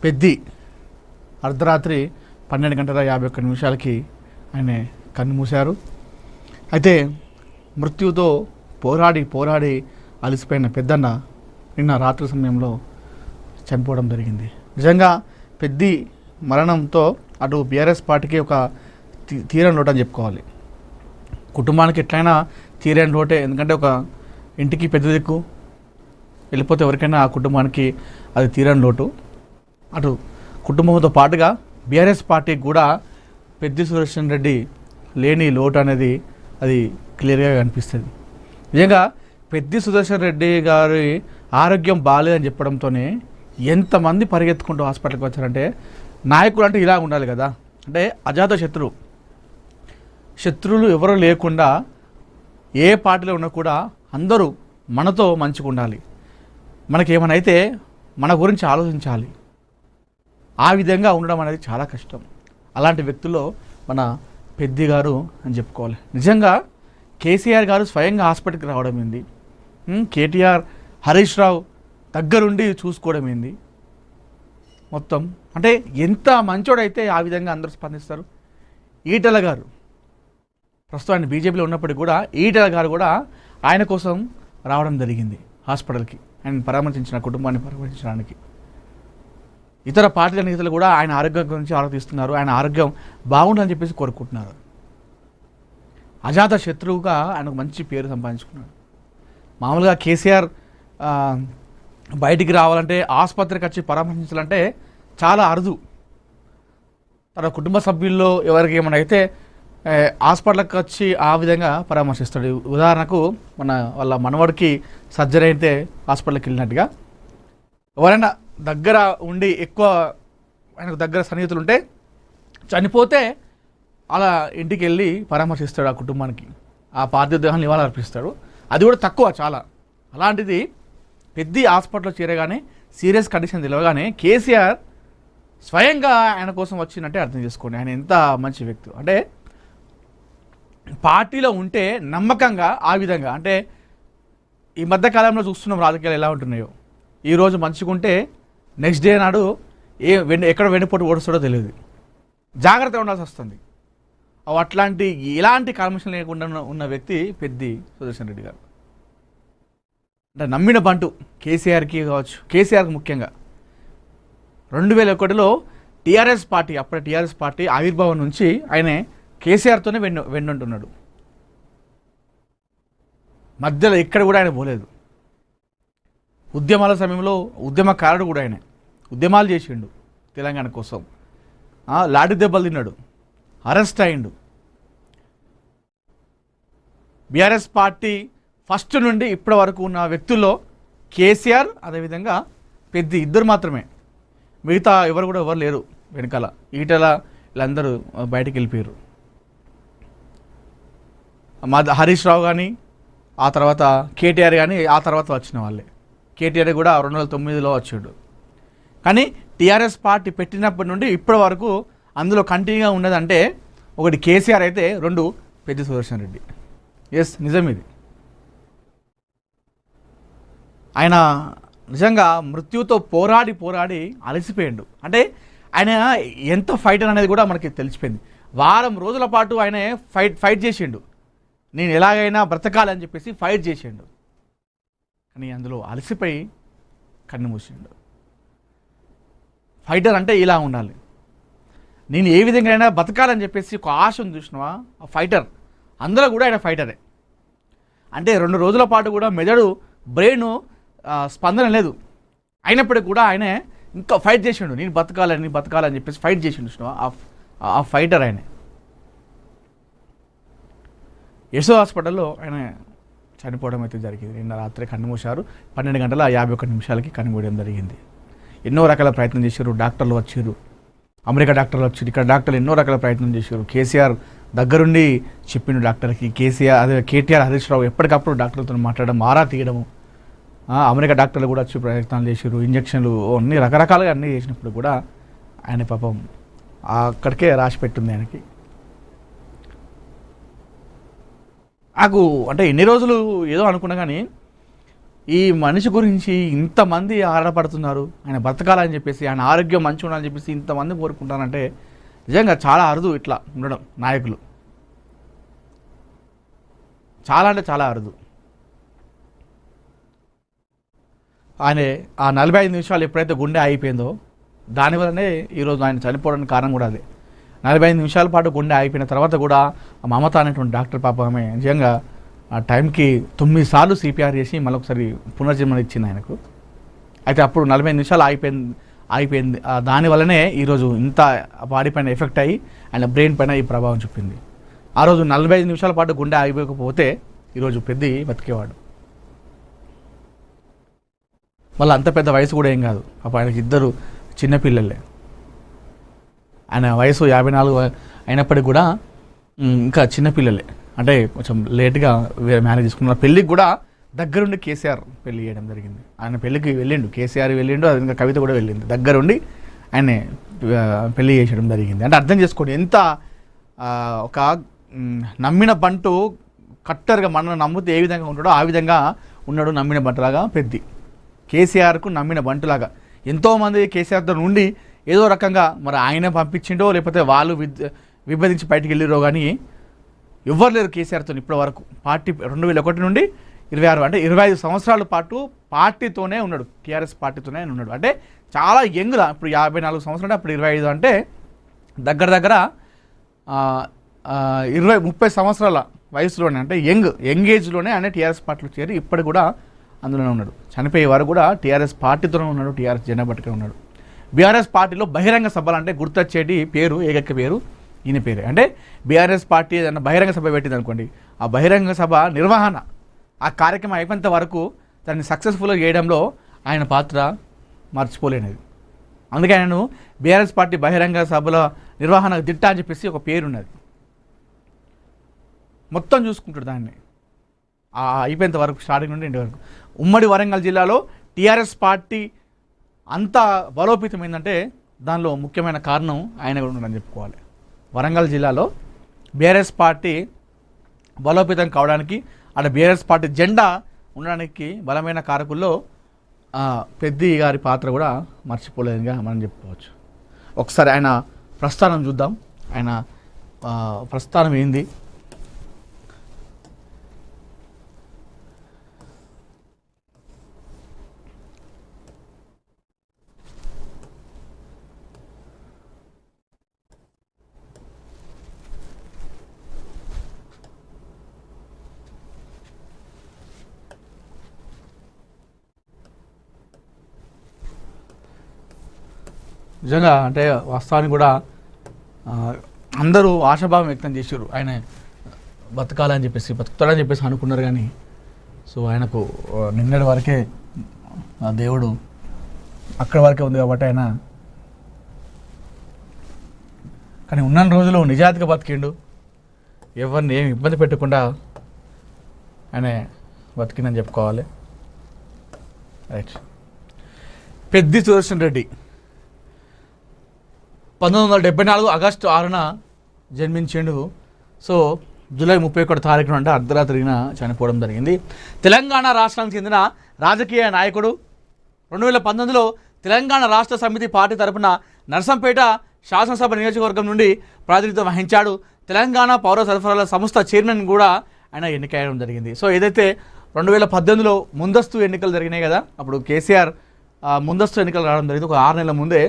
పెద్ది అర్ధరాత్రి 12:51 ఆయన కన్నుమూశారు. అయితే మృత్యుతో పోరాడి అలసిపోయిన పెద్దన్న నిన్న రాత్రి సమయంలో చనిపోవడం జరిగింది. నిజంగా పెద్ది మరణంతో అటు బీఆర్ఎస్ పార్టీకి ఒక తీరని లోటు అని చెప్పుకోవాలి. కుటుంబానికి ఎట్లయినా తీరని లోటే, ఎందుకంటే ఒక ఇంటికి పెద్ద దిక్కు, వెళ్ళిపోతే ఎవరికైనా ఆ కుటుంబానికి అది తీరని లోటు. అటు కుటుంబంతో పాటుగా బీఆర్ఎస్ పార్టీకి కూడా పెద్ది సుదర్శన్ రెడ్డి లేని లోటు అనేది అది క్లియర్గా కనిపిస్తుంది. నిజంగా పెద్ది సుదర్శన్ రెడ్డి గారి ఆరోగ్యం బాగాలేదని చెప్పడంతోనే ఎంతమంది పరిగెత్తుకుంటూ హాస్పిటల్కి వచ్చారంటే, నాయకుడు అంటే ఇలా ఉండాలి కదా, అంటే అజాత శత్రువులు ఎవరూ లేకుండా ఏ పార్టీలో ఉన్నా కూడా అందరూ మనతో మంచిగా ఉండాలి, మనకేమైనా అయితే మన గురించి ఆలోచించాలి, ఆ విధంగా ఉండడం అనేది చాలా కష్టం. అలాంటి వ్యక్తుల్లో మన పెద్ది గారు అని చెప్పుకోవాలి. నిజంగా కేసీఆర్ గారు స్వయంగా హాస్పిటల్కి రావడం ఏంది, కేటీఆర్ హరీష్ రావు దగ్గరుండి చూసుకోవడం ఏంది, మొత్తం అంటే ఎంత మంచోడైతే ఆ విధంగా అందరూ స్పందిస్తారు. ఈటెల గారు ప్రస్తుతం ఆయన బీజేపీలో ఉన్నప్పటికీ కూడా ఈటెల గారు కూడా ఆయన కోసం రావడం జరిగింది హాస్పిటల్కి, ఆయన పరామర్శించిన కుటుంబాన్ని పరామర్శించడానికి. ఇతర పార్టీల నేతలు కూడా ఆయన ఆరోగ్యం గురించి ఆలోచిస్తున్నారు, ఆయన ఆరోగ్యం బాగుండాలని చెప్పేసి కోరుకుంటున్నారు. అజాత శత్రువుగా ఆయనకు మంచి పేరు సంపాదించుకున్నాడు. మామూలుగా కేసీఆర్ బయటికి రావాలంటే, ఆసుపత్రికి వచ్చి పరామర్శించాలంటే చాలా అరుదు. తన కుటుంబ సభ్యుల్లో ఎవరికి ఏమైనా అయితే హాస్పిటల్కి వచ్చి ఆ విధంగా పరామర్శిస్తాడు. ఉదాహరణకు వాళ్ళ మనవడికి సర్జరీ అయితే హాస్పిటల్కి వెళ్ళినట్టుగా, ఎవరైనా దగ్గర ఉండి ఎక్కువ ఆయనకు దగ్గర సన్నిహితులు ఉంటే చనిపోతే అలా ఇంటికి వెళ్ళి పరామర్శిస్తాడు, ఆ కుటుంబానికి ఆ పార్థివ దేహాన్ని నివాళులు అర్పిస్తాడు. అది కూడా తక్కువ చాలా. అలాంటిది పెద్ద హాస్పిటల్లో చేరగానే సీరియస్ కండిషన్ తెలియగానే కేసీఆర్ స్వయంగా ఆయన కోసం వచ్చిందంటే అర్థం చేసుకోండి ఆయన ఎంత మంచి వ్యక్తి. అంటే పార్టీలో ఉంటే నమ్మకంగా ఆ విధంగా, అంటే ఈ మధ్యకాలంలో చూస్తున్నాం రాజకీయాలు ఎలా ఉంటున్నాయో, ఈరోజు మంచిగుంటే నెక్స్ట్ డే నాడు ఎక్కడ వెన్నుపోటు ఓడుస్తాడో తెలియదు, జాగ్రత్తగా ఉండాల్సి వస్తుంది. అట్లాంటి ఎలాంటి కల్మషం లేకుండా ఉన్న వ్యక్తి పెద్ది సుదర్శన్ రెడ్డి గారు. అంటే నమ్మిన బంటు కేసీఆర్కి కావచ్చు, కేసీఆర్కి ముఖ్యంగా 2001లో టీఆర్ఎస్ పార్టీ, అప్పుడే టీఆర్ఎస్ పార్టీ ఆవిర్భావం నుంచి ఆయన కేసీఆర్తోనే వెన్నుంటున్నాడు. మధ్యలో ఎక్కడ కూడా ఆయన పోలేదు. ఉద్యమాల సమయంలో ఉద్యమకారుడు కూడా ఆయన, ఉద్యమాలు చేసిండు తెలంగాణ కోసం, లాఠీ దెబ్బలు తిన్నాడు, అరెస్ట్ అయిండు. బీఆర్ఎస్ పార్టీ ఫస్ట్ నుండి ఇప్పటి వరకు ఉన్న వ్యక్తుల్లో కేసీఆర్ అదేవిధంగా పెద్ద ఇద్దరు మాత్రమే, మిగతా ఎవరు లేరు వెనకాల. ఈటెల వీళ్ళందరూ బయటికి వెళ్ళిపోయారు. హరీష్ రావు కానీ, ఆ తర్వాత కేటీఆర్ కానీ ఆ తర్వాత వచ్చిన వాళ్ళే. కేటీఆర్ కూడా 2009లో వచ్చాడు. కానీ టీఆర్ఎస్ పార్టీ పెట్టినప్పటి నుండి ఇప్పటి వరకు అందులో కంటిన్యూగా ఉన్నదంటే ఒకటి కేసీఆర్ అయితే, రెండు పెద్ది సుదర్శన్ రెడ్డి. ఎస్, నిజం ఇది. ఆయన నిజంగా మృత్యుతో పోరాడి అలసిపోయాడు. అంటే ఆయన ఎంత ఫైటర్ అనేది కూడా మనకి తెలిసిపోయింది. వారం రోజుల పాటు ఆయన ఫైట్ చేసిండు, నేను ఎలాగైనా బ్రతకాలని చెప్పేసి ఫైట్ చేసిండు. కానీ అందులో అలసిపోయి కన్ను మూసిండు. ఫైటర్ అంటే ఇలా ఉండాలి, నేను ఏ విధంగా అయినా బతకాలని చెప్పేసి ఒక ఆశను చూసినావా, ఆ ఫైటర్. అందులో కూడా ఆయన ఫైటరే. అంటే 2 రోజుల పాటు కూడా మెదడు బ్రెయిన్ స్పందన లేదు, అయినప్పటికీ కూడా ఆయన ఇంకా ఫైట్ చేసిండు, నేను బతకాలని చెప్పేసి ఫైట్ చేసిండు. చూసినావా, ఆ ఫైటర్ ఆయన. యశో హాస్పిటల్లో ఆయన చనిపోవడం అయితే జరిగింది. నిన్న రాత్రి కన్నుమూశారు. 12:51 కన్నుమూయడం జరిగింది. ఎన్నో రకాల ప్రయత్నం చేశారు, డాక్టర్లు వచ్చారు, అమెరికా డాక్టర్లు వచ్చారు, ఇక్కడ డాక్టర్లు ఎన్నో రకాల ప్రయత్నం చేశారు. కేసీఆర్ దగ్గరుండి చెప్పిండు డాక్టర్కి. కేటీఆర్ హరీష్ రావు ఎప్పటికప్పుడు డాక్టర్లతో మాట్లాడడం, ఆరా తీయడము. అమెరికా డాక్టర్లు కూడా వచ్చి ప్రయత్నాలు చేశారు, ఇంజక్షన్లు అన్ని రకరకాలుగా అన్నీ చేసినప్పుడు కూడా ఆయన పాపం అక్కడికే రాసి పెట్టింది ఆయనకి. నాకు అంటే ఎన్ని రోజులు ఏదో అనుకున్నా కానీ ఈ మనిషి గురించి ఇంతమంది ఆరాటపడుతున్నారు, ఆయన బతకాలని చెప్పేసి, ఆయన ఆరోగ్యం మంచిగా ఉండాలని చెప్పేసి ఇంతమంది కోరుకుంటారంటే నిజంగా చాలా అరుదు ఇట్లా ఉండడం నాయకులు, చాలా అంటే చాలా అరుదు. ఆయన ఆ 45 నిమిషాలు ఎప్పుడైతే గుండె అయిపోయిందో దానివల్లనే ఈరోజు ఆయన చనిపోవడానికి కారణం కూడా అదే. 45 నిమిషాల పాటు గుండె అయిపోయిన తర్వాత కూడా మమత అనేటువంటి డాక్టర్ పాప ఆమె నిజంగా ఆ టైంకి 9 సార్లు సిపిఆర్ చేసి మళ్ళొకసారి పునర్జన్మని ఇచ్చింది ఆయనకు. అయితే అప్పుడు 45 నిమిషాలు అయిపోయింది. దానివల్లనే ఈరోజు ఇంత బాడీ పైన ఎఫెక్ట్ అయ్యి ఆయన బ్రెయిన్ పైన ఈ ప్రభావం చూపింది. ఆ రోజు 45 నిమిషాల పాటు గుండె అయిపోకపోతే ఈరోజు పెద్ద బతికేవాడు. మళ్ళీ అంత పెద్ద వయసు కూడా ఏం కాదు, అప్పుడు ఆయనకి 2 చిన్నపిల్లలే. ఆయన వయసు 54 అయినప్పటికీ కూడా ఇంకా చిన్నపిల్లలే, అంటే కొంచెం లేట్గా మ్యారేజ్ చేసుకున్నారు. పెళ్ళికి కూడా దగ్గరుండి కేసీఆర్ పెళ్లి చేయడం జరిగింది. ఆయన పెళ్ళికి వెళ్ళిండు, కేసీఆర్ వెళ్ళిండు, అది ఇంకా కవిత కూడా వెళ్ళింది. దగ్గరుండి ఆయన పెళ్లి చేసడం జరిగింది. అంటే అర్థం చేసుకోండి ఎంత ఒక నమ్మిన బంటు కట్టర్గా మనం నమ్మితే ఏ విధంగా ఉంటాడో ఆ విధంగా ఉన్నాడు. నమ్మిన బంటులాగా పెద్ది కేసీఆర్కు నమ్మిన బంటులాగా ఎంతోమంది కేసీఆర్తో నుండి ఏదో రకంగా మరి ఆయన పంపించిండో లేకపోతే వాళ్ళు విభజించి బయటికి వెళ్ళిరో కానీ ఎవ్వరు లేరు కేసీఆర్తో ఇప్పటి వరకు. పార్టీ 2001 నుండి 26 అంటే 25 సంవత్సరాల పాటు పార్టీతోనే ఉన్నాడు, టీఆర్ఎస్ పార్టీతోనే ఉన్నాడు. అంటే చాలా యంగ్గా, ఇప్పుడు 54 సంవత్సరాలు, అప్పుడు 25 అంటే దగ్గర 30 సంవత్సరాల వయసులోనే, అంటే యంగ్ ఏజ్లోనే ఆయన టీఆర్ఎస్ పార్టీలో చేరి ఇప్పటి కూడా అందులోనే ఉన్నాడు. చనిపోయే వారు కూడా టీఆర్ఎస్ పార్టీతోనే ఉన్నాడు, టీఆర్ఎస్ జెండా పట్టుకుని ఉన్నాడు. బీఆర్ఎస్ పార్టీలో బహిరంగ సభలు అంటే గుర్తొచ్చేటి పేరు, ఏకైక పేరు ఈయన పేరే. అంటే బీఆర్ఎస్ పార్టీ ఏదైనా బహిరంగ సభ పెట్టింది అనుకోండి, ఆ బహిరంగ సభ నిర్వహణ, ఆ కార్యక్రమం అయిపోయేంత వరకు దాన్ని సక్సెస్ఫుల్గా చేయడంలో ఆయన పాత్ర మర్చిపోలేనిది. అందుకే ఆయనను బీఆర్ఎస్ పార్టీ బహిరంగ సభల నిర్వహణ దిట్ట అని చెప్పేసి ఒక పేరున్నది. మొత్తం చూసుకుంటాడు దాన్ని అయిపోయేంత వరకు, స్టార్టింగ్ నుండి ఇంటి వరకు. ఉమ్మడి వరంగల్ జిల్లాలో టీఆర్ఎస్ పార్టీ అంత బలోపేతమైందంటే దానిలో ముఖ్యమైన కారణం ఆయన కూడా ఉండదని చెప్పుకోవాలి. వరంగల్ జిల్లాలో బీఆర్ఎస్ పార్టీ బలోపేతం కావడానికి, అక్కడ బీఆర్ఎస్ పార్టీ జెండా ఉండడానికి బలమైన కారకుల్లో పెద్ది గారి పాత్ర కూడా మర్చిపోలేదుగా మనం చెప్పుకోవచ్చు. ఒకసారి ఆయన ప్రస్థానం చూద్దాం. ఆయన ప్రస్థానం ఏంది? నిజంగా అంటే వాస్తవానికి కూడా అందరూ ఆశాభావం వ్యక్తం చేశారు, ఆయన బతకాలని చెప్పేసి, బతుకుతాడని చెప్పేసి అనుకున్నారు. కానీ సో ఆయనకు నిన్నటి వరకే దేవుడు అక్కడి వరకే ఉంది కాబట్టి ఆయన, కానీ ఉన్న రోజులు నిజాయితీగా బతికిండు, ఎవరిని ఏమి ఇబ్బంది పెట్టకుండా ఆయన బతికిందని చెప్పుకోవాలి. రైట్. పెద్ది సుదర్శన్ రెడ్డి 1974 ఆగస్టు 6న జన్మించిండు. సో జూలై 31 తారీఖున అంటే అర్ధరాత్రిన చనిపోవడం జరిగింది. తెలంగాణ రాష్ట్రానికి చెందిన రాజకీయ నాయకుడు. 2019లో తెలంగాణ రాష్ట్ర సమితి పార్టీ తరఫున నర్సంపేట శాసనసభ నియోజకవర్గం నుండి ప్రాతినిధ్యం వహించాడు. తెలంగాణ పౌర సరఫరాల సంస్థ చైర్మన్ కూడా ఆయన ఎన్నికయ్యడం జరిగింది. సో ఏదైతే 2018లో ముందస్తు ఎన్నికలు జరిగినాయి కదా, అప్పుడు కేసీఆర్ ముందస్తు ఎన్నికలు రావడం జరిగింది. ఒక 6 నెలల ముందే